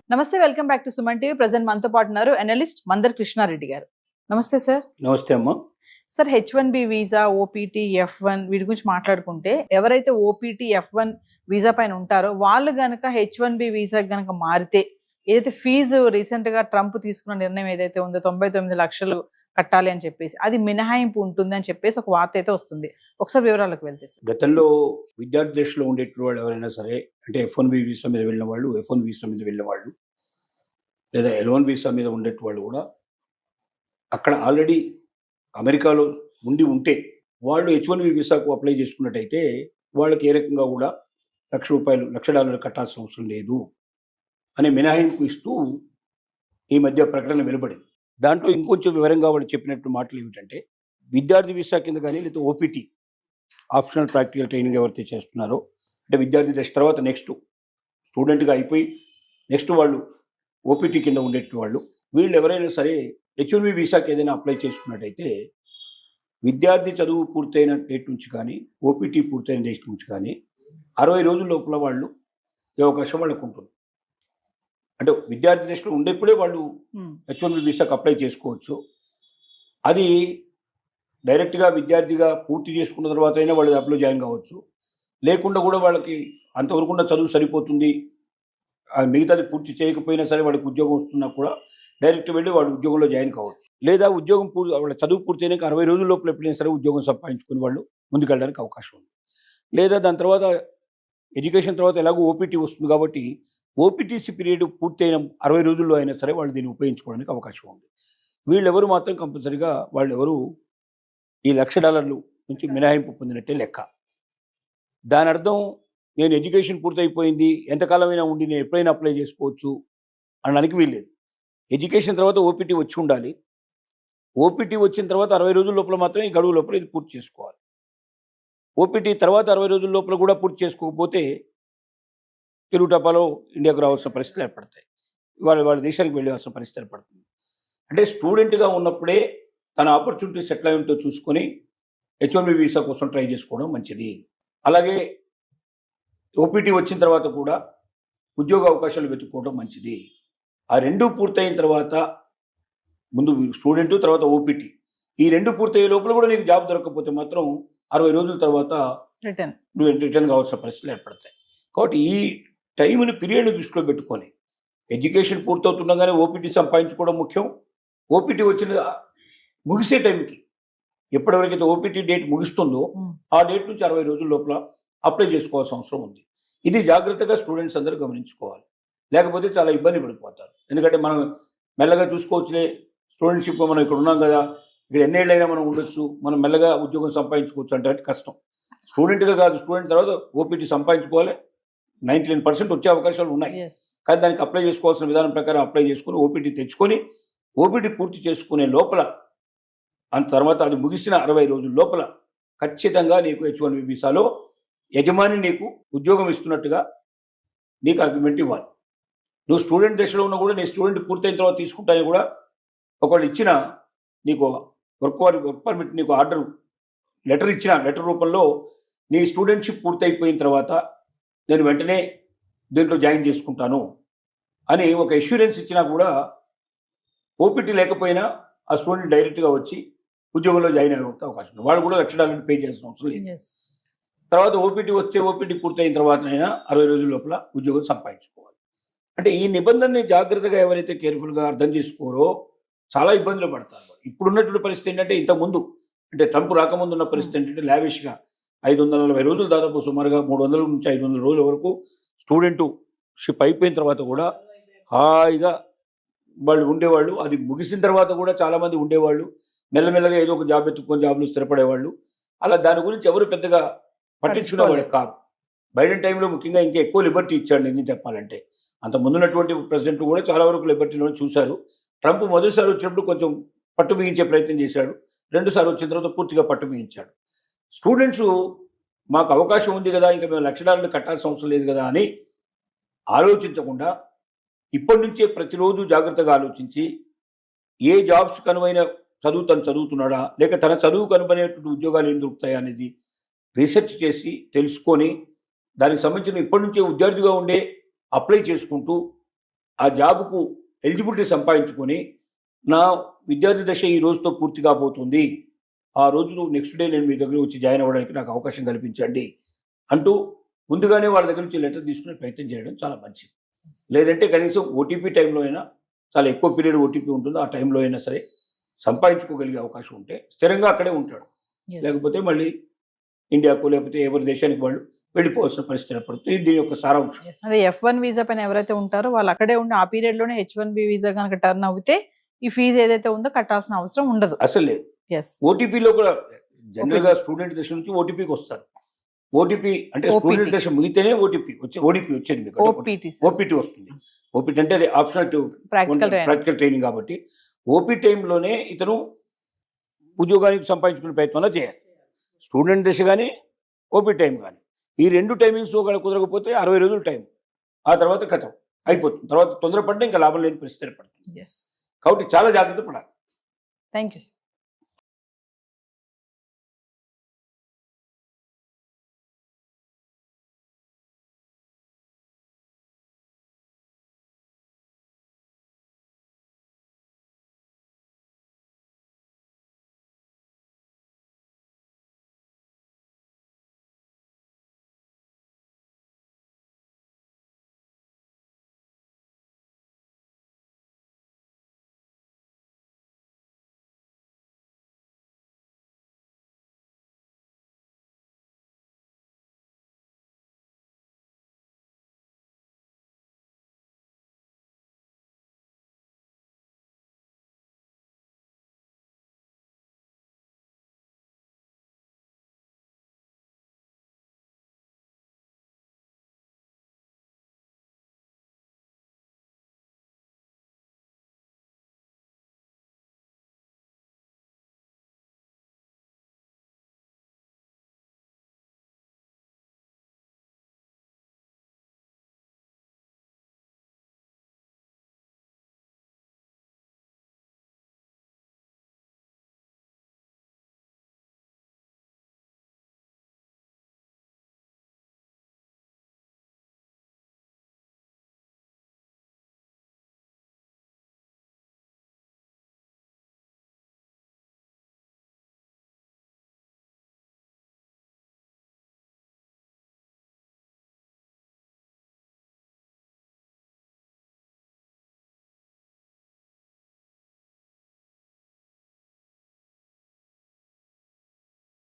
నమస్తే, welcome back to Suman TV. Present మనతో పాటు ఉన్నారు అనలిస్ట్ మందర్ కృష్ణారెడ్డి గారు. నమస్తే సార్. నమస్తే అమ్మా. Sir, H1B visa, OPT, F1 వీటి గురించి మాట్లాడుకుంటే, ఎవరైతే ఓపీటీ, F1 వీసా పైన ఉంటారో వాళ్ళు గనక H1B వీసా గనక మారితే, ఏదైతే ఫీజు రీసెంట్ గా ట్రంప్ తీసుకున్న నిర్ణయం ఏదైతే ఉందో 99 లక్షలు కట్టాలి అని చెప్పేసి, అది మినహాయింపు ఉంటుంది అని చెప్పేసి ఒక వార్త అయితే వస్తుంది. ఒకసారి వివరాలకు వెళ్తే సార్. గతంలో విద్యార్థి దశలో ఉండేటువంటి వాళ్ళు ఎవరైనా సరే, అంటే F1B వీసా మీద వెళ్ళిన వాళ్ళు, F1 వీసా మీద వెళ్ళిన వాళ్ళు, లేదా L1 వీసా మీద ఉండేటి వాళ్ళు కూడా అక్కడ ఆల్రెడీ అమెరికాలో ఉంటే వాళ్ళు H1B వీసాకు అప్లై చేసుకున్నట్టయితే వాళ్ళకి ఏ రకంగా కూడా $1,00,000 కట్టాల్సిన అవసరం లేదు అనే మినహాయింపు ఇస్తూ ఈ మధ్య ప్రకటన వెలువడింది. దాంట్లో ఇంకొంచెం వివరంగా వాళ్ళు చెప్పినట్టు మాటలు ఏమిటంటే, విద్యార్థి వీసా కింద కానీ లేదా ఓపీటీ, ఆప్షనల్ ప్రాక్టికల్ ట్రైనింగ్ ఎవరైతే చేస్తున్నారో, అంటే విద్యార్థి దశ తర్వాత నెక్స్ట్ స్టూడెంట్గా అయిపోయి నెక్స్ట్ వాళ్ళు ఓపీటీ కింద ఉండేటువంటి వాళ్ళు, వీళ్ళు ఎవరైనా సరే H1B వీసాకి ఏదైనా అప్లై చేసుకున్నట్టయితే విద్యార్థి చదువు పూర్తయిన డేట్ నుంచి కానీ ఓపీటీ పూర్తయిన డేట్ నుంచి కానీ 60 రోజుల లోపల వాళ్ళు ఈ అవకాశం వాళ్ళకు ఉంటుంది. అంటే విద్యార్థి దశలో ఉండేప్పుడే వాళ్ళు H1B వీసాకి అప్లై చేసుకోవచ్చు. అది డైరెక్ట్గా విద్యార్థిగా పూర్తి చేసుకున్న తర్వాత అయినా వాళ్ళు అప్లై జాయిన్ కావచ్చు. లేకుండా కూడా వాళ్ళకి అంతవరకు ఉన్న చదువు సరిపోతుంది, మిగతాది పూర్తి చేయకపోయినా సరే వాళ్ళకి ఉద్యోగం వస్తున్నా కూడా డైరెక్ట్ వెళ్ళి వాళ్ళు ఉద్యోగంలో జాయిన్ కావచ్చు. లేదా ఉద్యోగం వాళ్ళ చదువు పూర్తయినాక 60 రోజుల లోపల ఎప్పుడైనా సరే ఉద్యోగం సంపాదించుకుని వాళ్ళు ముందుకెళ్ళడానికి అవకాశం ఉంది. లేదా దాని తర్వాత ఎడ్యుకేషన్ తర్వాత ఎలాగో ఓపీటీ వస్తుంది కాబట్టి ఓపీటీసీ పీరియడ్ పూర్తయిన 60 రోజుల్లో అయినా సరే వాళ్ళు దీన్ని ఉపయోగించుకోవడానికి అవకాశం ఉంది. వీళ్ళెవరు మాత్రం కంపల్సరీగా వాళ్ళెవరు ఈ $1,00,000 నుంచి మినహాయింపు పొందినట్టే లెక్క. దాని అర్థం, నేను ఎడ్యుకేషన్ పూర్తయిపోయింది, ఎంతకాలమైనా ఉండి నేను ఎప్పుడైనా అప్లై చేసుకోవచ్చు అనడానికి వీల్లేదు. ఎడ్యుకేషన్ తర్వాత ఓపీటీ వచ్చి ఉండాలి. ఓపీటీ వచ్చిన తర్వాత 60 రోజుల లోపల మాత్రమే ఈ గడువు లోపల ఇది పూర్తి చేసుకోవాలి. ఓపీటీ తర్వాత 60 రోజుల లోపల కూడా పూర్తి చేసుకోకపోతే తెలుగు టపాలో ఇండియాకు రావాల్సిన పరిస్థితులు ఏర్పడతాయి, వాళ్ళ దేశానికి వెళ్ళాల్సిన పరిస్థితి ఏర్పడుతుంది. అంటే స్టూడెంట్గా ఉన్నప్పుడే తన ఆపర్చునిటీస్ ఎట్లా ఉంటో చూసుకొని H1B వీసా కోసం ట్రై చేసుకోవడం మంచిది. అలాగే ఓపీటీ వచ్చిన తర్వాత కూడా ఉద్యోగ అవకాశాలు వెతుక్కోవడం మంచిది. ఆ రెండు పూర్తయిన తర్వాత, ముందు స్టూడెంట్ తర్వాత ఓపీటీ, ఈ రెండు పూర్తయ్యే లోపల కూడా నీకు జాబ్ దొరకకపోతే మాత్రం 60 రోజుల తర్వాత నువ్వు రిటర్న్ కావాల్సిన పరిస్థితులు ఏర్పడతాయి. కాబట్టి ఈ టైంని పీరియడ్ని దృష్టిలో పెట్టుకొని ఎడ్యుకేషన్ పూర్తవుతుండగానే ఓపీటీ సంపాదించుకోవడం ముఖ్యం. ఓపీటీ వచ్చిన ముగిసే టైంకి, ఎప్పటివరకైతే ఓపీటీ డేట్ ముగిస్తుందో ఆ డేట్ నుంచి 60 రోజుల లోపల అప్లై చేసుకోవాల్సిన అవసరం ఉంది. ఇది జాగ్రత్తగా స్టూడెంట్స్ అందరూ గమనించుకోవాలి, లేకపోతే చాలా ఇబ్బంది పడిపోతారు. ఎందుకంటే మనం మెల్లగా చూసుకోవచ్చులే, స్టూడెంట్షిప్ మనం ఇక్కడ ఉన్నాం కదా, ఇక్కడ ఎన్నేళ్ళైనా మనం ఉండొచ్చు, మనం మెల్లగా ఉద్యోగం సంపాదించుకోవచ్చు అంటే కష్టం. స్టూడెంట్గా కాదు, స్టూడెంట్ తర్వాత ఓపీటీ సంపాదించుకోవాలి. 99% వచ్చే అవకాశాలు ఉన్నాయి. కానీ దానికి అప్లై చేసుకోవాల్సిన విధానం ప్రకారం అప్లై చేసుకుని ఓపీటీ తెచ్చుకొని ఓపీటీ పూర్తి చేసుకునే లోపల, అంత తర్వాత అది ముగిసిన 60 రోజుల లోపల ఖచ్చితంగా నీకు H1B వీసాలో యజమాని నీకు ఉద్యోగం ఇస్తున్నట్టుగా నీకు అగ్రిమెంట్ ఇవ్వాలి. నువ్వు స్టూడెంట్ దశలో ఉన్నా కూడా, నీ స్టూడెంట్ పూర్తయిన తర్వాత తీసుకుంటానే కూడా ఒకళ్ళు ఇచ్చిన నీకు వర్క్ పర్మిట్, నీకు ఆర్డర్ లెటర్ ఇచ్చిన లెటర్ రూపంలో నీ స్టూడెంట్షిప్ పూర్తయిపోయిన తర్వాత నేను వెంటనే దీంట్లో జాయిన్ చేసుకుంటాను అని ఒక ఎష్యూరెన్స్ ఇచ్చినా కూడా ఓపీటీ లేకపోయినా ఆ స్టూడెంట్ డైరెక్ట్గా వచ్చి ఉద్యోగంలో జాయిన్ అయ్యే అవకాశం ఉంది. వాళ్ళు కూడా $1,00,000 పే చేయాల్సిన అవసరం లేదు. తర్వాత ఓపీటీ పూర్తయిన తర్వాతనైనా 60 రోజుల లోపల ఉద్యోగం సంపాదించుకోవాలి. అంటే ఈ నిబంధనని జాగ్రత్తగా ఎవరైతే కేర్ఫుల్గా అర్థం చేసుకోరో చాలా ఇబ్బందులు పడతారు. ఇప్పుడున్నటువంటి పరిస్థితి ఏంటంటే, ఇంతకుముందు అంటే ట్రంప్ రాకముందు ఉన్న పరిస్థితి ఏంటంటే, లావిష్గా 540 రోజులు, దాదాపు సుమారుగా 300 నుంచి 500 రోజుల వరకు స్టూడెంట్ షిప్ అయిపోయిన తర్వాత కూడా హాయిగా వాళ్ళు ఉండేవాళ్ళు. అది ముగిసిన తర్వాత కూడా చాలామంది ఉండేవాళ్ళు. మెల్లమెల్లగా ఏదో ఒక జాబ్ ఎత్తుకొని జాబ్లు స్థిరపడేవాళ్ళు. అలా దాని గురించి ఎవరు పెద్దగా పట్టించుకునేవాళ్ళు కాదు. బైడెన్ టైంలో ముఖ్యంగా ఇంకా ఎక్కువ లిబర్టీ ఇచ్చాడు ఎందుకు చెప్పాలంటే. అంత ముందున్నటువంటి ప్రెసిడెంట్ కూడా చాలా వరకు లిబర్టీలో చూశారు. ట్రంప్ మొదటిసారి వచ్చినప్పుడు కొంచెం పట్టు బిగించే ప్రయత్నం చేశాడు. 2 సార్లు వచ్చిన తర్వాత పూర్తిగా పట్టు బిగించాడు. స్టూడెంట్స్ మాకు అవకాశం ఉంది కదా, ఇంకా మేము $1,00,000 కట్టాల్సిన అవసరం లేదు కదా అని ఆలోచించకుండా ఇప్పటి నుంచే ప్రతిరోజు జాగ్రత్తగా ఆలోచించి ఏ జాబ్స్ కనువైన తను చదువుతున్నాడా, లేక తన చదువుకు అనువైనటువంటి ఉద్యోగాలు ఏం దొరుకుతాయా అనేది రీసెర్చ్ చేసి తెలుసుకొని దానికి సంబంధించిన ఇప్పటి నుంచే విద్యార్థిగా ఉండే అప్లై చేసుకుంటూ ఆ జాబ్కు ఎలిజిబిలిటీ సంపాదించుకొని నా విద్యార్థి దశ ఈ రోజుతో పూర్తి కాబోతుంది, ఆ రోజు నెక్స్ట్ డే నేను మీ దగ్గర వచ్చి జాయిన్ అవ్వడానికి నాకు అవకాశం కల్పించండి అంటూ ముందుగానే వాళ్ళ దగ్గర నుంచి లెటర్ తీసుకునే ప్రయత్నం చేయడం చాలా మంచిది. లేదంటే కనీసం ఓటీపీ టైంలో అయినా, చాలా ఎక్కువ పీరియడ్ ఓటీపీ ఉంటుందో ఆ టైంలో అయినా సరే సంపాదించుకోగలిగే అవకాశం ఉంటే స్థిరంగా అక్కడే ఉంటాడు. లేకపోతే మళ్ళీ ఇండియాకు లేకపోతే ఎవరి దేశానికి వాళ్ళు వెళ్ళిపోవాల్సిన పరిస్థితి ఏర్పడుతుంది. ఇది దీని యొక్క సారాంశం. అంటే F1 వీసా పైన ఎవరైతే ఉంటారో వాళ్ళు అక్కడే ఉండి ఆ పీరియడ్ లోనే H1B వీసా కనుక టర్న్ అవుతే ఈ ఫీజు ఏదైతే ఉందో కట్టాల్సిన అవసరం ఉండదు. అసలు లేదు. ఎస్, ఓటీపీలో కూడా జనరల్ గా స్టూడెంట్ దశ నుంచి ఓటీపీకి వస్తారు. ఓటీపీ అంటే స్టూడెంట్ దశ ముగితేనే ఓటీపీ వచ్చేది మీకు. ఓపీటీ వస్తుంది. ఓపీటీ అంటే అది ఆప్షనల్ ప్రాక్టికల్ ట్రైనింగ్ కాబట్టి ఓపీ టైంలోనే ఇతను ఉద్యోగానికి సంపాదించుకునే ప్రయత్నంలో చేయాలి. స్టూడెంట్ దశ కానీ ఓపీ టైం కానీ ఈ రెండు టైమింగ్స్ కుదరకపోతే 60 రోజులు టైం, ఆ తర్వాత కథం అయిపోతుంది. తర్వాత తొందరపడితే ఇంకా లాభం లేని పరిస్థితి ఏర్పడుతుంది. కాబట్టి చాలా జాగ్రత్త పడాలి. Thank you.